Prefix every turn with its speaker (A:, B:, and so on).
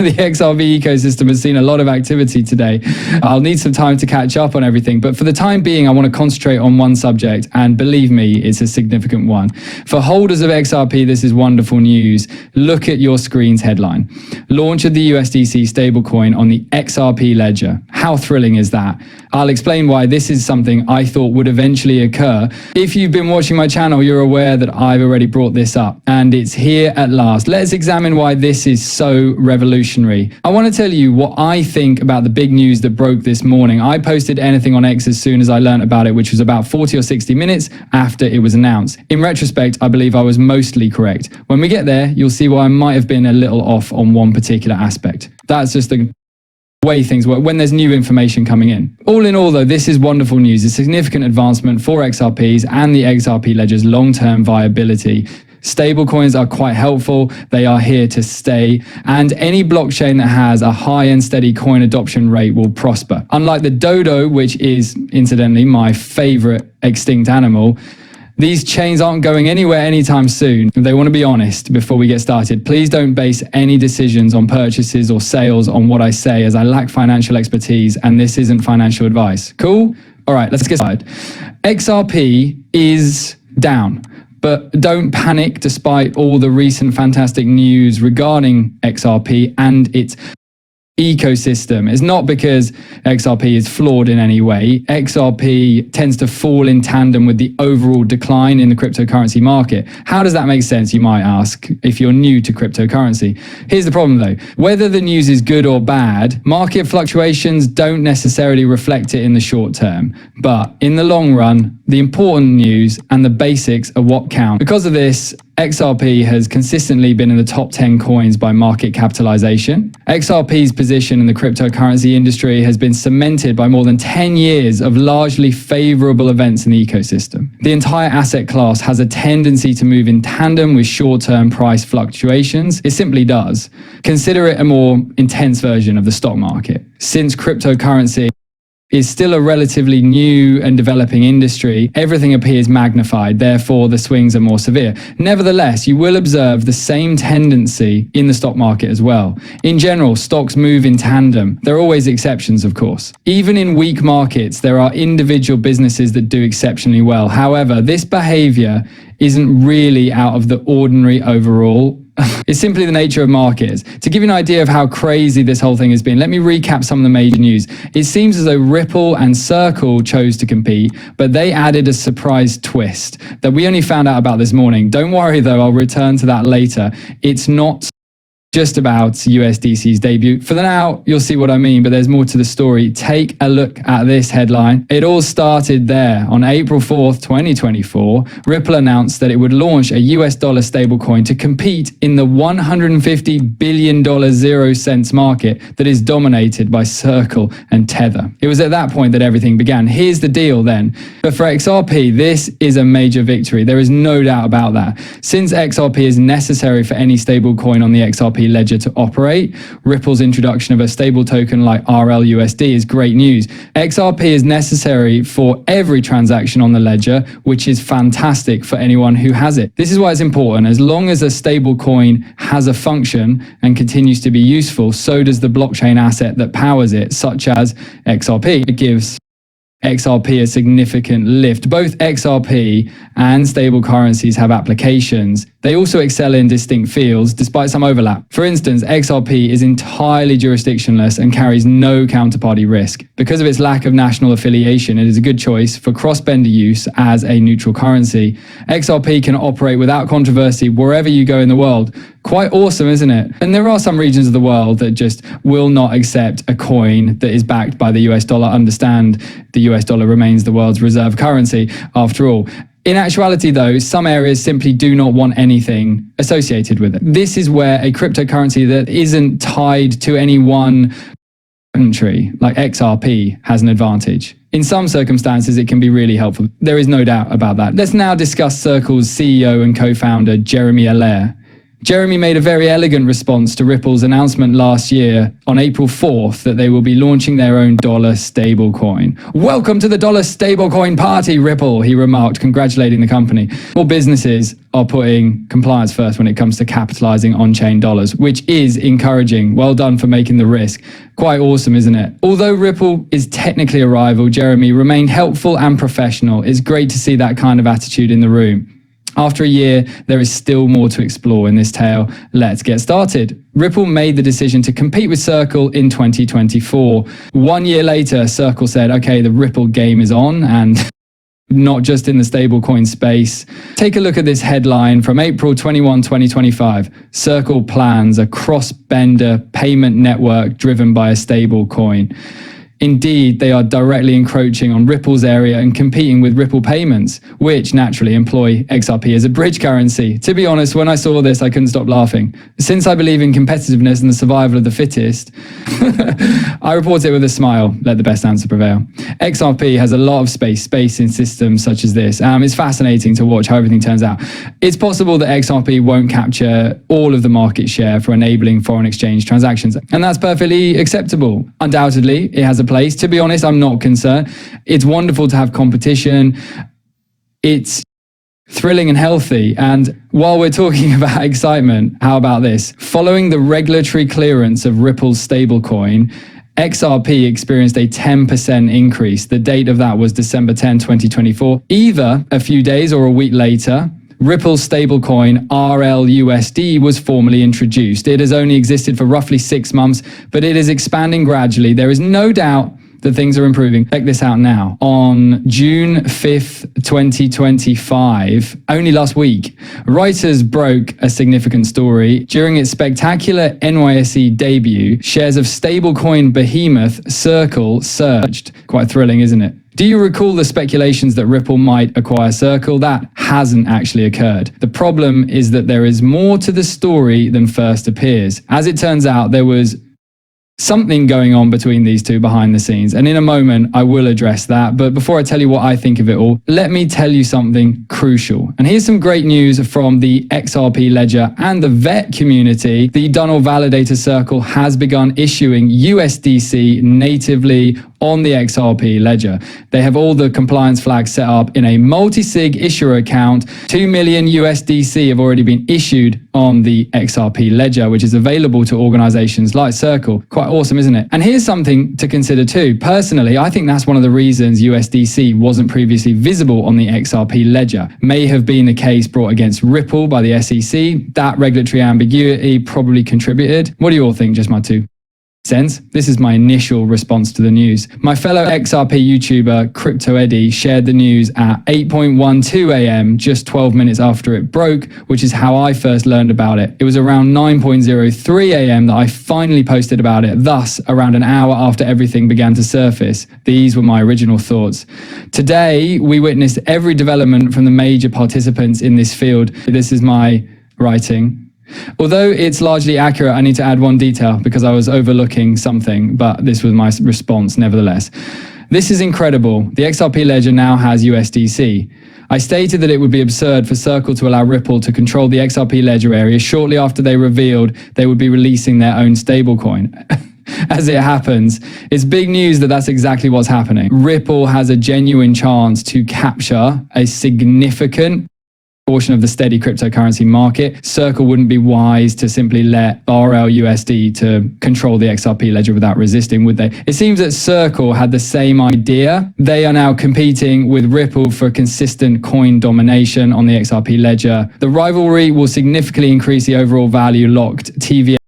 A: The XRP ecosystem has seen a lot of activity today. I'll need some time to catch up on everything, but for the time being, I want to concentrate on one subject, and believe me, it's a significant one. For holders of XRP, this is wonderful news. Look at your screen's headline. Launch of the USDC stablecoin on the XRP ledger. How thrilling is that? I'll explain why this is something I thought would eventually occur. If you've been watching my channel, you're aware that I've already brought this up, and it's here at last. Let's examine why this is so revolutionary. I want to tell you what I think about the big news that broke this morning. I posted anything on X as soon as I learned about it, which was about 40 or 60 minutes after it was announced. In retrospect, I believe I was mostly correct. When we get there, you'll see why I might have been a little off on one particular aspect. That's just the way things work when there's new information coming in. All in all, though, this is wonderful news, a significant advancement for XRPs and the XRP ledger's long-term viability. Stablecoins are quite helpful, they are here to stay, and any blockchain that has a high and steady coin adoption rate will prosper. Unlike the dodo, which is, incidentally, my favorite extinct animal, these chains aren't going anywhere anytime soon. They want to be honest before we get started. Please don't base any decisions on purchases or sales on what I say, as I lack financial expertise and this isn't financial advice. Cool? All right, let's get started. XRP is down, but don't panic despite all the recent fantastic news regarding XRP and its ecosystem. It's not because XRP is flawed in any way. XRP tends to fall in tandem with the overall decline in the cryptocurrency market. How does that make sense, you might ask, if you're new to cryptocurrency? Here's the problem though. Whether the news is good or bad, market fluctuations don't necessarily reflect it in the short term. But in the long run, the important news and the basics are what count. Because of this, XRP has consistently been in the top 10 coins by market capitalization. XRP's position in the cryptocurrency industry has been cemented by more than 10 years of largely favorable events in the ecosystem. The entire asset class has a tendency to move in tandem with short-term price fluctuations. It simply does. Consider it a more intense version of the stock market. Since cryptocurrency is still a relatively new and developing industry, everything appears magnified, therefore the swings are more severe. Nevertheless, you will observe the same tendency in the stock market as well. In general, stocks move in tandem. There are always exceptions, of course. Even in weak markets, there are individual businesses that do exceptionally well. However, this behavior isn't really out of the ordinary overall. It's simply the nature of markets. To give you an idea of how crazy this whole thing has been, let me recap some of the major news. It seems as though Ripple and Circle chose to compete, but they added a surprise twist that we only found out about this morning. Don't worry though, I'll return to that later. It's not just about USDC's debut. For now, you'll see what I mean, but there's more to the story. Take a look at this headline. It all started there. On April 4th, 2024, Ripple announced that it would launch a US dollar stablecoin to compete in the $150 billion 0 cents market that is dominated by Circle and Tether. It was at that point that everything began. Here's the deal then. But for XRP, this is a major victory. There is no doubt about that. Since XRP is necessary for any stablecoin on the XRP ledger to operate, Ripple's introduction of a stable token like RLUSD is great news. XRP is necessary for every transaction on the ledger, which is fantastic for anyone who has it. This is why it's important. As long as a stable coin has a function and continues to be useful, so does the blockchain asset that powers it, such as XRP. It gives XRP a significant lift. Both XRP and stable currencies have applications. They also excel in distinct fields despite some overlap. For instance, XRP is entirely jurisdictionless and carries no counterparty risk. Because of its lack of national affiliation, it is a good choice for cross-border use as a neutral currency. XRP can operate without controversy wherever you go in the world. Quite awesome, isn't it? And there are some regions of the world that just will not accept a coin that is backed by the US dollar. Understand, the US dollar remains the world's reserve currency after all. In actuality, though, some areas simply do not want anything associated with it. This is where a cryptocurrency that isn't tied to any one country, like XRP, has an advantage. In some circumstances, it can be really helpful. There is no doubt about that. Let's now discuss Circle's CEO and co-founder, Jeremy Allaire. Jeremy made a very elegant response to Ripple's announcement last year on April 4th that they will be launching their own dollar stablecoin. "Welcome to the dollar stablecoin party, Ripple," he remarked, congratulating the company. More businesses are putting compliance first when it comes to capitalizing on-chain dollars, which is encouraging. Well done for making the risk. Quite awesome, isn't it? Although Ripple is technically a rival, Jeremy remained helpful and professional. It's great to see that kind of attitude in the room. After a year, there is still more to explore in this tale. Let's get started. Ripple made the decision to compete with Circle in 2024. 1 year later, Circle said, okay, the Ripple game is on, and not just in the stablecoin space. Take a look at this headline from April 21, 2025. Circle plans a cross-border payment network driven by a stablecoin. Indeed, they are directly encroaching on Ripple's area and competing with Ripple payments, which naturally employ XRP as a bridge currency. To be honest, when I saw this, I couldn't stop laughing. Since I believe in competitiveness and the survival of the fittest, I report it with a smile. Let the best answer prevail. XRP has a lot of space in systems such as this. It's fascinating to watch how everything turns out. It's possible that XRP won't capture all of the market share for enabling foreign exchange transactions, and that's perfectly acceptable. Undoubtedly, it has a place. To be honest, I'm not concerned. It's wonderful to have competition. It's thrilling and healthy. And while we're talking about excitement, how about this? Following the regulatory clearance of Ripple's stablecoin, XRP experienced a 10% increase. The date of that was December 10, 2024. Either a few days or a week later, Ripple's stablecoin RLUSD was formally introduced. It has only existed for roughly 6 months, but it is expanding gradually. There is no doubt that things are improving. Check this out now. On June 5th, 2025, only last week, Reuters broke a significant story. During its spectacular NYSE debut, shares of stablecoin behemoth Circle surged. Quite thrilling, isn't it? Do you recall the speculations that Ripple might acquire Circle? That hasn't actually occurred. The problem is that there is more to the story than first appears. As it turns out, there was something going on between these two behind the scenes. And in a moment, I will address that. But before I tell you what I think of it all, let me tell you something crucial. And here's some great news from the XRP ledger and the VET community. The Donald Validator Circle has begun issuing USDC natively on the XRP ledger. They have all the compliance flags set up in a multi-sig issuer account. 2 million USDC have already been issued on the XRP ledger, which is available to organizations like Circle. Quite awesome, isn't it? And here's something to consider too. Personally, I think that's one of the reasons USDC wasn't previously visible on the XRP ledger. May have been a case brought against Ripple by the SEC. That regulatory ambiguity probably contributed. What do you all think? Just my 2 cents. This is my initial response to the news. My fellow XRP YouTuber Crypto Eddie shared the news at 8:12 a.m. just 12 minutes after it broke, which is how I first learned about it. It was around 9:03 a.m. that I finally posted about it, thus around an hour after everything began to surface. These were my original thoughts. Today, we witnessed every development from the major participants in this field. This is my writing. Although it's largely accurate, I need to add one detail because I was overlooking something, but this was my response nevertheless. This is incredible. The XRP ledger now has USDC. I stated that it would be absurd for Circle to allow Ripple to control the XRP ledger area shortly after they revealed they would be releasing their own stablecoin. As it happens, it's big news that that's exactly what's happening. Ripple has a genuine chance to capture a significant portion of the steady cryptocurrency market. Circle wouldn't be wise to simply let RLUSD to control the XRP ledger without resisting, would they? It seems that Circle had the same idea. They are now competing with Ripple for consistent coin domination on the XRP ledger. The rivalry will significantly increase the overall value locked TVA